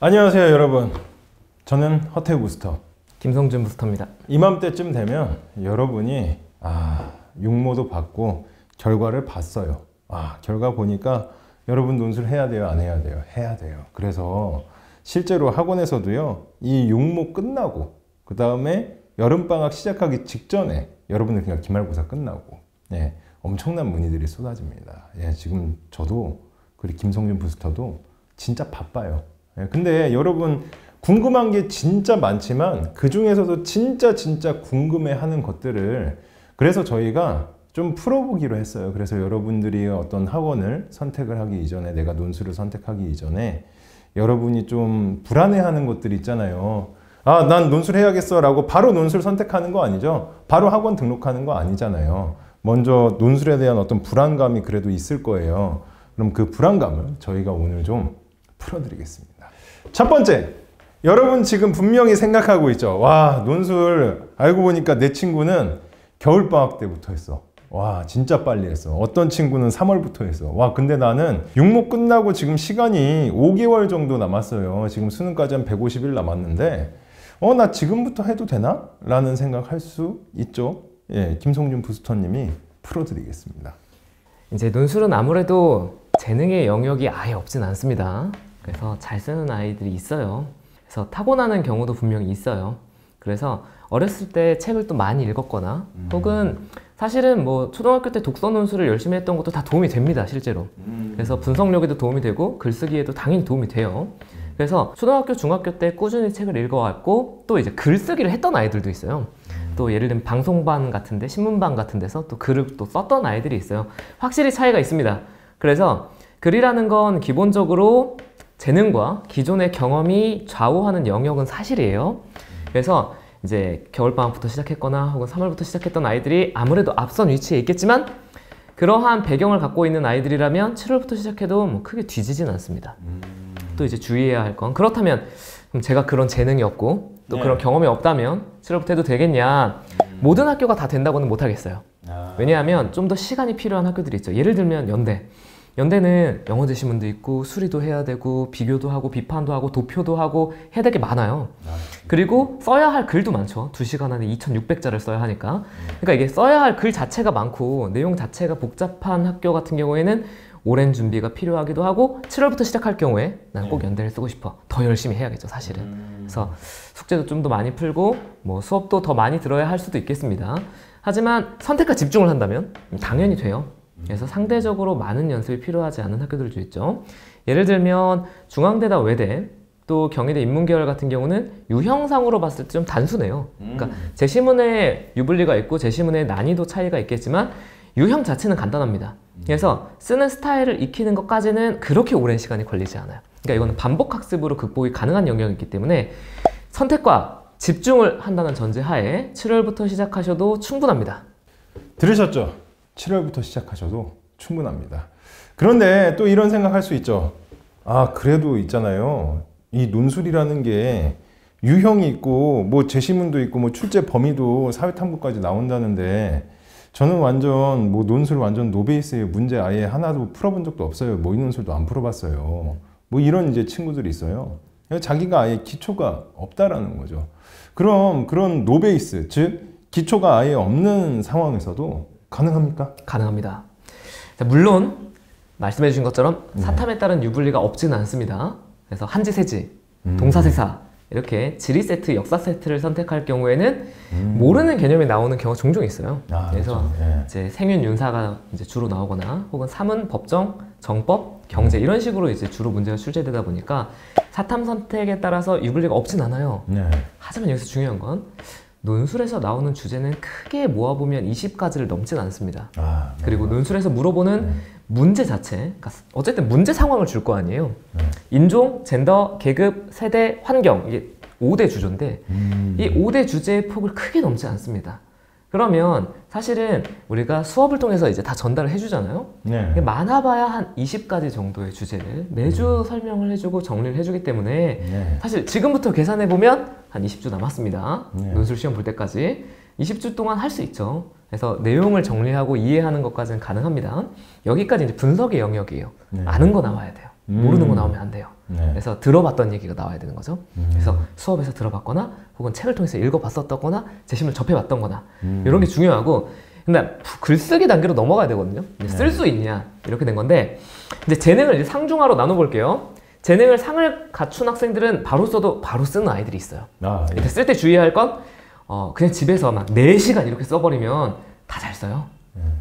안녕하세요 여러분, 저는 허태 부스터 김성준 부스터입니다. 이맘때쯤 되면 여러분이 육모도 받고 결과를 봤어요. 결과 보니까 여러분 논술 해야 돼요 안 해야 돼요? 해야 돼요. 그래서 실제로 학원에서도요, 이 육모 끝나고 그 다음에 여름방학 시작하기 직전에 여러분들 그냥 기말고사 끝나고 엄청난 문의들이 쏟아집니다. 지금 저도 그리고 김성준 부스터도 진짜 바빠요. 근데 여러분 궁금한 게 진짜 많지만 그 중에서도 진짜 궁금해하는 것들을 그래서 저희가 좀 풀어보기로 했어요. 그래서 여러분들이 어떤 학원을 선택을 하기 이전에, 내가 논술을 선택하기 이전에 여러분이 좀 불안해하는 것들 있잖아요. 난 논술 해야겠어 라고 바로 논술 선택하는 거 아니죠? 바로 학원 등록하는 거 아니잖아요. 먼저 논술에 대한 어떤 불안감이 그래도 있을 거예요. 그럼 그 불안감을 저희가 오늘 좀 풀어드리겠습니다. 첫 번째, 여러분 지금 분명히 생각하고 있죠. 논술 알고 보니까 내 친구는 겨울방학 때부터 했어. 진짜 빨리 했어. 어떤 친구는 3월부터 했어. 근데 나는 육모 끝나고 지금 시간이 5개월 정도 남았어요. 지금 수능까지 한 150일 남았는데 나 지금부터 해도 되나? 라는 생각할 수 있죠. 김성준 부스터님이 풀어드리겠습니다. 이제 논술은 아무래도 재능의 영역이 아예 없진 않습니다. 그래서 잘 쓰는 아이들이 있어요. 그래서 타고나는 경우도 분명히 있어요. 그래서 어렸을 때 책을 또 많이 읽었거나 혹은 사실은 뭐 초등학교 때 독서 논술을 열심히 했던 것도 다 도움이 됩니다, 실제로. 그래서 분석력에도 도움이 되고 글쓰기에도 당연히 도움이 돼요. 그래서 초등학교, 중학교 때 꾸준히 책을 읽어왔고 또 이제 글쓰기를 했던 아이들도 있어요. 또 예를 들면 방송반 같은데, 신문반 같은 데서 또 글을 또 썼던 아이들이 있어요. 확실히 차이가 있습니다. 그래서 글이라는 건 기본적으로 재능과 기존의 경험이 좌우하는 영역은 사실이에요. 그래서 이제 겨울방학부터 시작했거나 혹은 3월부터 시작했던 아이들이 아무래도 앞선 위치에 있겠지만 그러한 배경을 갖고 있는 아이들이라면 7월부터 시작해도 뭐 크게 뒤지진 않습니다. 또 이제 주의해야 할 건, 그렇다면 그럼 제가 그런 재능이 없고 또 그런 경험이 없다면 7월부터 해도 되겠냐? 모든 학교가 다 된다고는 못하겠어요. 왜냐하면 좀 더 시간이 필요한 학교들이 있죠. 예를 들면 연대는 영어 제시문도 있고 수리도 해야 되고 비교도 하고 비판도 하고 도표도 하고 해야 될 게 많아요. 그리고 써야 할 글도 많죠. 2시간 안에 2600자를 써야 하니까. 그러니까 이게 써야 할 글 자체가 많고 내용 자체가 복잡한 학교 같은 경우에는 오랜 준비가 필요하기도 하고 7월부터 시작할 경우에 난 꼭 연대를 쓰고 싶어. 더 열심히 해야겠죠, 사실은. 그래서 숙제도 좀 더 많이 풀고 뭐 수업도 더 많이 들어야 할 수도 있겠습니다. 하지만 선택과 집중을 한다면 당연히 돼요. 그래서 상대적으로 많은 연습이 필요하지 않은 학교들도 있죠. 예를 들면 중앙대나 외대, 또 경희대 인문계열 같은 경우는 유형상으로 봤을 때 좀 단순해요. 그러니까 제시문에 유불리가 있고 제시문에 난이도 차이가 있겠지만 유형 자체는 간단합니다. 그래서 쓰는 스타일을 익히는 것까지는 그렇게 오랜 시간이 걸리지 않아요. 그러니까 이거는 반복학습으로 극복이 가능한 영역이기 때문에 선택과 집중을 한다는 전제하에 7월부터 시작하셔도 충분합니다. 들으셨죠? 7월부터 시작하셔도 충분합니다. 그런데 또 이런 생각할 수 있죠. 그래도 있잖아요. 이 논술이라는 게 유형이 있고 뭐 제시문도 있고 뭐 출제 범위도 사회탐구까지 나온다는데 저는 완전 뭐 논술 완전 노베이스의 문제 아예 하나도 풀어본 적도 없어요. 모의 논술도 안 풀어봤어요. 뭐 이런 이제 친구들이 있어요. 자기가 아예 기초가 없다라는 거죠. 그럼 그런 노베이스, 즉 기초가 아예 없는 상황에서도 가능합니까? 가능합니다. 자, 물론 말씀해 주신 것처럼 사탐에 따른 유불리가 없지는 않습니다. 그래서 한지, 세지, 동사세사 이렇게 지리 세트, 역사 세트를 선택할 경우에는 모르는 개념이 나오는 경우가 종종 있어요. 그래서 그렇죠. 이제 생윤, 윤사가 이제 주로 나오거나 혹은 사문, 법정, 정법, 경제 이런 식으로 이제 주로 문제가 출제되다 보니까 사탐 선택에 따라서 유불리가 없진 않아요. 하지만 여기서 중요한 건 논술에서 나오는 주제는 크게 모아보면 20가지를 넘진 않습니다. 그리고 논술에서 물어보는 문제 자체, 그러니까 어쨌든 문제 상황을 줄 거 아니에요. 인종, 젠더, 계급, 세대, 환경, 이게 5대 주제인데 이 5대 주제의 폭을 크게 넘지 않습니다. 그러면 사실은 우리가 수업을 통해서 이제 다 전달을 해주잖아요. 많아봐야 한 20가지 정도의 주제를 매주 설명을 해주고 정리를 해주기 때문에 사실 지금부터 계산해보면 한 20주 남았습니다. 논술 시험 볼 때까지 20주 동안 할 수 있죠. 그래서 내용을 정리하고 이해하는 것까지는 가능합니다. 여기까지 이제 분석의 영역이에요. 아는 거 나와야 돼요. 모르는 거 나오면 안 돼요. 네. 그래서 들어봤던 얘기가 나와야 되는 거죠. 그래서 수업에서 들어봤거나 혹은 책을 통해서 읽어봤었거나 재심을 접해봤던거나 이런 게 중요하고, 근데 글쓰기 단계로 넘어가야 되거든요. 쓸 수 있냐 이렇게 된 건데, 이제 재능을 이제 상중하로 나눠볼게요. 재능을 상을 갖춘 학생들은 바로 써도 바로 쓰는 아이들이 있어요. 예. 쓸 때 주의할 건 그냥 집에서 막 4시간 이렇게 써버리면 다 잘 써요.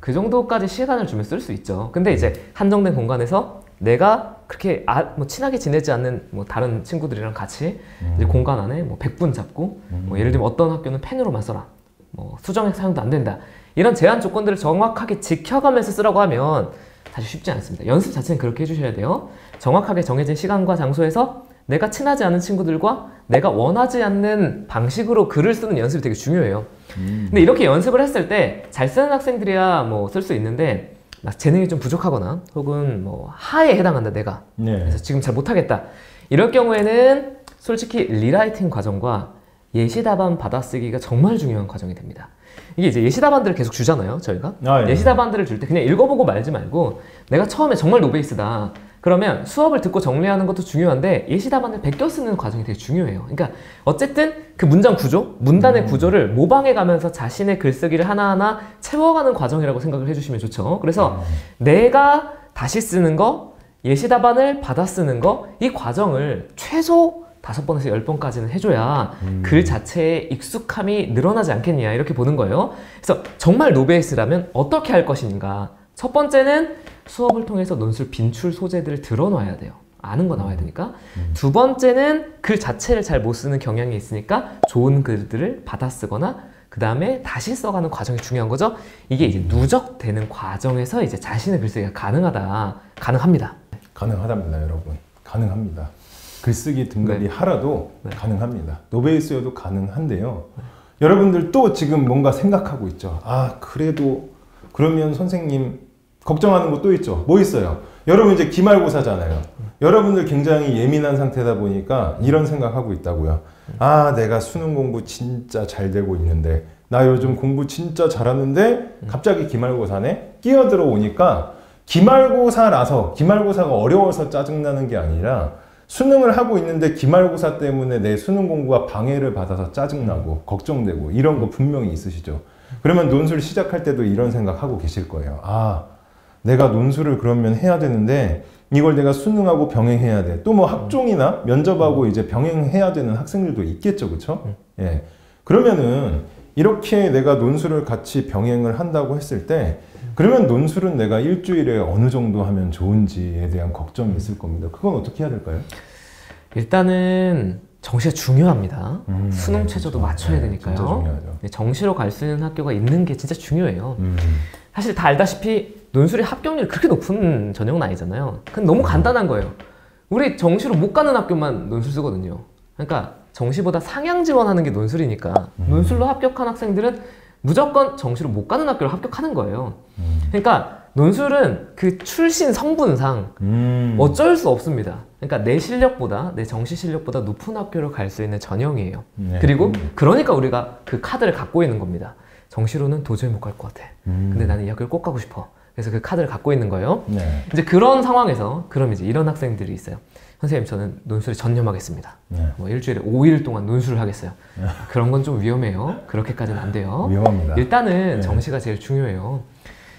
그 정도까지 시간을 주면 쓸 수 있죠. 근데 이제 한정된 공간에서 내가 그렇게 뭐 친하게 지내지 않는 뭐 다른 친구들이랑 같이 이제 공간 안에 뭐 100분 잡고 뭐 예를 들면 어떤 학교는 펜으로만 써라, 뭐 수정액 사용도 안 된다, 이런 제한 조건들을 정확하게 지켜가면서 쓰라고 하면 사실 쉽지 않습니다. 연습 자체는 그렇게 해주셔야 돼요. 정확하게 정해진 시간과 장소에서 내가 친하지 않은 친구들과 내가 원하지 않는 방식으로 글을 쓰는 연습이 되게 중요해요. 근데 이렇게 연습을 했을 때 잘 쓰는 학생들이야 뭐 쓸 수 있는데, 막 재능이 좀 부족하거나 혹은 뭐 하에 해당한다 내가, 네. 그래서 지금 잘 못하겠다, 이럴 경우에는 솔직히 리라이팅 과정과 예시 답안 받아쓰기가 정말 중요한 과정이 됩니다. 이게 이제 예시 답안들을 계속 주잖아요, 저희가. 예. 예시 답안들을 줄 때 그냥 읽어보고 말지 말고, 내가 처음에 정말 노베이스다 그러면 수업을 듣고 정리하는 것도 중요한데 예시 답안을 베껴 쓰는 과정이 되게 중요해요. 그러니까 어쨌든 그 문장 구조, 문단의 구조를 모방해 가면서 자신의 글쓰기를 하나하나 채워가는 과정이라고 생각을 해주시면 좋죠. 그래서 내가 다시 쓰는 거, 예시 답안을 받아 쓰는 거, 이 과정을 최소 5번에서 10번까지는 해줘야 글 자체의 익숙함이 늘어나지 않겠냐, 이렇게 보는 거예요. 그래서 정말 노베이스라면 어떻게 할 것인가. 첫 번째는 수업을 통해서 논술 빈출 소재들을 드러놔야 돼요. 아는 거 나와야 되니까. 두 번째는 글 자체를 잘 못 쓰는 경향이 있으니까 좋은 글들을 받아 쓰거나 그 다음에 다시 써가는 과정이 중요한 거죠. 이게 이제 누적되는 과정에서 이제 자신의 글쓰기가 가능합니다. 가능하답니다, 여러분. 가능합니다. 글쓰기 등급이 하라도 가능합니다. 노베이스여도 가능한데요. 여러분들 또 지금 뭔가 생각하고 있죠. 아, 그래도 그러면 선생님 걱정하는 거 또 있죠. 뭐 있어요? 여러분 이제 기말고사잖아요. 여러분들 굉장히 예민한 상태다 보니까 이런 생각하고 있다고요. 아, 내가 수능 공부 진짜 잘 되고 있는데, 나 요즘 공부 진짜 잘하는데 갑자기 기말고사네? 끼어들어 오니까 기말고사라서, 기말고사가 어려워서 짜증나는 게 아니라 수능을 하고 있는데 기말고사 때문에 내 수능 공부가 방해를 받아서 짜증나고 걱정되고 이런 거 분명히 있으시죠. 그러면 논술 시작할 때도 이런 생각하고 계실 거예요. 아, 내가 논술을 그러면 해야 되는데 이걸 내가 수능하고 병행해야 돼. 또 뭐 학종이나 면접하고 이제 병행해야 되는 학생들도 있겠죠, 그렇죠? 예. 그러면은 이렇게 내가 논술을 같이 병행을 한다고 했을 때, 그러면 논술은 내가 일주일에 어느 정도 하면 좋은지에 대한 걱정이 있을 겁니다. 그건 어떻게 해야 될까요? 일단은 정시가 중요합니다. 수능 최저도 맞춰야 되니까요. 진짜 중요하죠. 정시로 갈 수 있는 학교가 있는 게 진짜 중요해요. 사실 다 알다시피 논술이 합격률이 그렇게 높은 전형은 아니잖아요. 근데 너무 간단한 거예요. 우리 정시로 못 가는 학교만 논술 쓰거든요. 그러니까 정시보다 상향 지원하는 게 논술이니까 논술로 합격한 학생들은 무조건 정시로 못 가는 학교를 합격하는 거예요. 그러니까 논술은 그 출신 성분상 어쩔 수 없습니다. 그러니까 내 실력보다, 내 정시 실력보다 높은 학교를 갈 수 있는 전형이에요. 네. 그리고 그러니까 우리가 그 카드를 갖고 있는 겁니다. 정시로는 도저히 못 갈 것 같아. 근데 나는 이 학교를 꼭 가고 싶어. 그래서 그 카드를 갖고 있는 거예요. 네. 이제 그런 상황에서 그럼 이제 이런 학생들이 있어요. 선생님, 저는 논술에 전념하겠습니다. 네. 뭐 일주일에 5일 동안 논술을 하겠어요. 그런 건 좀 위험해요. 그렇게까지는 안 돼요. 위험합니다. 일단은 정시가 제일 중요해요.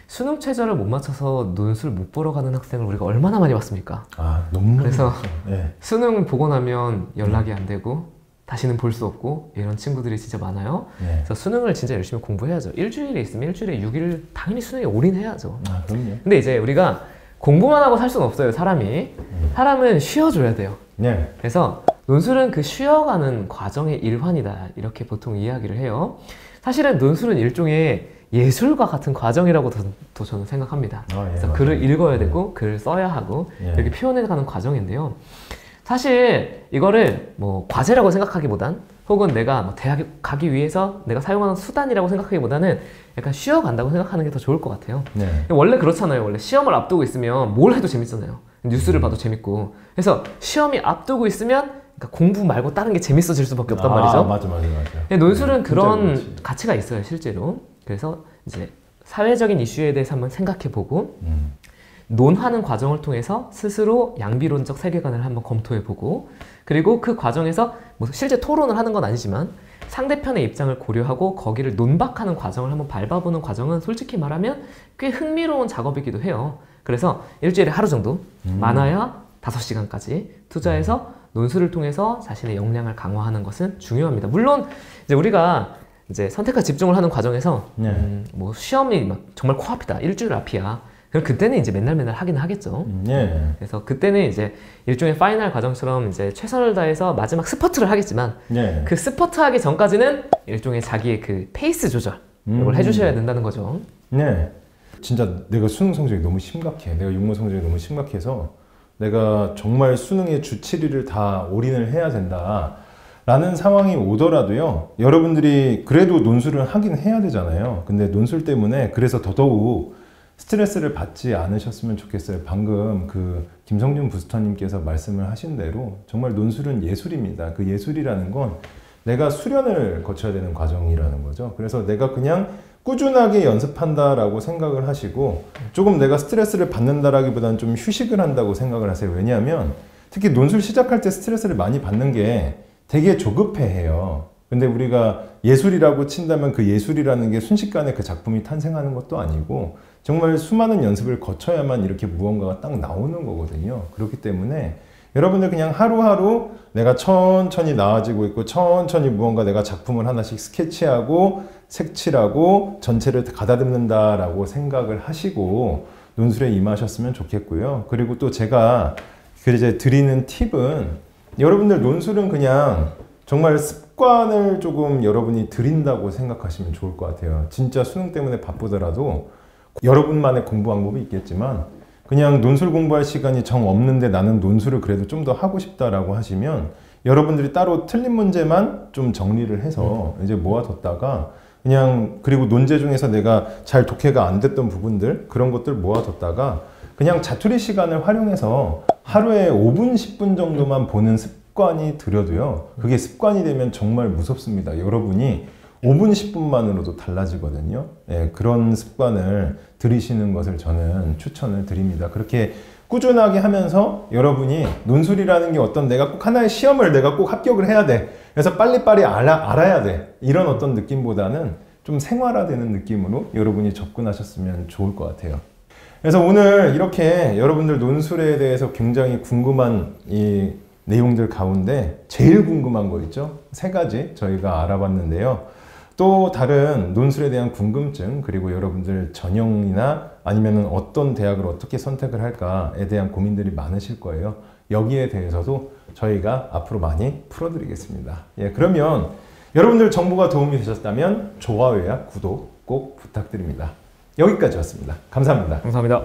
수능 최저를 못 맞춰서 논술 못 보러 가는 학생을 우리가 얼마나 많이 봤습니까? 아, 너무 그래서 네. 수능 보고 나면 연락이 안 되고 다시는 볼 수 없고 이런 친구들이 진짜 많아요. 네. 그래서 수능을 진짜 열심히 공부해야죠. 일주일에 있으면 일주일에 6일 당연히 수능에 올인해야죠. 아, 그럼요. 근데 이제 우리가 공부만 하고 살 수는 없어요, 사람이. 사람은 쉬어줘야 돼요. 네. 그래서 논술은 그 쉬어가는 과정의 일환이다, 이렇게 보통 이야기를 해요. 사실은 논술은 일종의 예술과 같은 과정이라고 더 저는 생각합니다. 아, 예, 그래서 맞아요. 글을 읽어야 되고 글을 써야 하고 예. 이렇게 표현해가는 과정인데요. 사실 이거를 뭐 과제라고 생각하기보단, 혹은 내가 뭐 대학에 가기 위해서 내가 사용하는 수단이라고 생각하기보다는 약간 쉬어간다고 생각하는 게 더 좋을 것 같아요. 네. 원래 그렇잖아요. 원래 시험을 앞두고 있으면 뭘 해도 재밌잖아요. 뉴스를 봐도 재밌고. 그래서 시험이 앞두고 있으면 그러니까 공부 말고 다른 게 재밌어질 수밖에 없단 말이죠. 맞아. 논술은 진짜 그런 그렇지. 가치가 있어요, 실제로. 그래서 이제 사회적인 이슈에 대해서 한번 생각해보고 논하는 과정을 통해서 스스로 양비론적 세계관을 한번 검토해보고, 그리고 그 과정에서 뭐 실제 토론을 하는 건 아니지만 상대편의 입장을 고려하고 거기를 논박하는 과정을 한번 밟아보는 과정은 솔직히 말하면 꽤 흥미로운 작업이기도 해요. 그래서 일주일에 하루 정도, 많아야 5시간까지 투자해서 논술을 통해서 자신의 역량을 강화하는 것은 중요합니다. 물론 이제 우리가 이제 선택과 집중을 하는 과정에서 뭐 시험이 막 정말 코앞이다, 일주일 앞이야. 그럼 그때는 이제 맨날 하긴 하겠죠. 그래서 그때는 이제 일종의 파이널 과정처럼 이제 최선을 다해서 마지막 스퍼트를 하겠지만 그 스퍼트 하기 전까지는 일종의 자기의 그 페이스 조절 이걸 해주셔야 된다는 거죠. 네. 진짜 내가 수능 성적이 너무 심각해. 내가 육모 성적이 너무 심각해서 내가 정말 수능의 주 7일을 다 올인을 해야 된다 라는 상황이 오더라도요, 여러분들이 그래도 논술을 하긴 해야 되잖아요. 근데 논술 때문에 그래서 더더욱 스트레스를 받지 않으셨으면 좋겠어요. 방금 그 김성준 부스터님께서 말씀을 하신 대로 정말 논술은 예술입니다. 그 예술이라는 건 내가 수련을 거쳐야 되는 과정이라는 거죠. 그래서 내가 그냥 꾸준하게 연습한다라고 생각을 하시고 조금 내가 스트레스를 받는다라기보다는 좀 휴식을 한다고 생각을 하세요. 왜냐하면 특히 논술 시작할 때 스트레스를 많이 받는 게 되게 조급해해요. 근데 우리가 예술이라고 친다면 그 예술이라는 게 순식간에 그 작품이 탄생하는 것도 아니고 정말 수많은 연습을 거쳐야만 이렇게 무언가가 딱 나오는 거거든요. 그렇기 때문에 여러분들 그냥 하루하루 내가 천천히 나아지고 있고 천천히 무언가 내가 작품을 하나씩 스케치하고 색칠하고 전체를 가다듬는다라고 생각을 하시고 논술에 임하셨으면 좋겠고요. 그리고 또 제가 이제 드리는 팁은 여러분들 논술은 그냥 정말 습관을 조금 여러분이 들인다고 생각하시면 좋을 것 같아요. 진짜 수능 때문에 바쁘더라도 여러분만의 공부 방법이 있겠지만 그냥 논술 공부할 시간이 정 없는데 나는 논술을 그래도 좀 더 하고 싶다라고 하시면 여러분들이 따로 틀린 문제만 좀 정리를 해서 이제 모아뒀다가 그냥 그리고 논제 중에서 내가 잘 독해가 안 됐던 부분들 그런 것들 모아뒀다가 그냥 자투리 시간을 활용해서 하루에 5분, 10분 정도만 보는 습관이 들여도요. 그게 습관이 되면 정말 무섭습니다. 여러분이 5분, 10분만으로도 달라지거든요. 예, 그런 습관을 들이시는 것을 저는 추천을 드립니다. 그렇게 꾸준하게 하면서 여러분이 논술이라는 게 어떤 내가 꼭 하나의 시험을 내가 꼭 합격을 해야 돼. 그래서 빨리빨리 알아야 돼. 이런 어떤 느낌보다는 좀 생활화되는 느낌으로 여러분이 접근하셨으면 좋을 것 같아요. 그래서 오늘 이렇게 여러분들 논술에 대해서 굉장히 궁금한 이 내용들 가운데 제일 궁금한 거 있죠? 3가지 저희가 알아봤는데요. 또 다른 논술에 대한 궁금증 그리고 여러분들 전형이나 아니면 어떤 대학을 어떻게 선택을 할까에 대한 고민들이 많으실 거예요. 여기에 대해서도 저희가 앞으로 많이 풀어드리겠습니다. 예, 그러면 여러분들 정보가 도움이 되셨다면 좋아요와 구독 꼭 부탁드립니다. 여기까지였습니다. 감사합니다. 감사합니다.